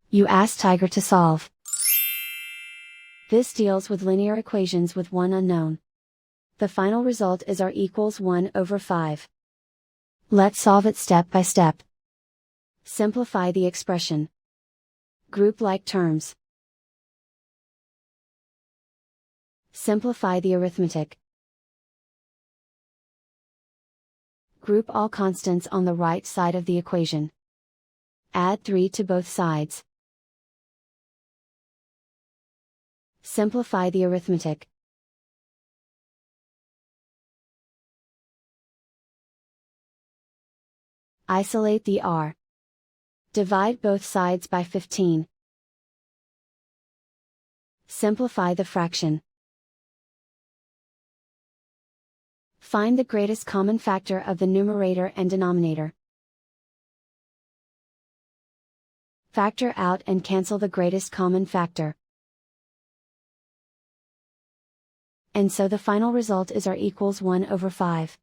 You ask Tiger to solve. This deals with linear equations with one unknown. The final result is r equals 1/5. Let's solve it step by step. Simplify the expression. Group like terms. Simplify the arithmetic. Group all constants on the right side of the equation. Add 3 to both sides. Simplify the arithmetic. Isolate the r. Divide both sides by 15. Simplify the fraction. Find the greatest common factor of the numerator and denominator. Factor out and cancel the greatest common factor. And so the final result is r equals 1/5.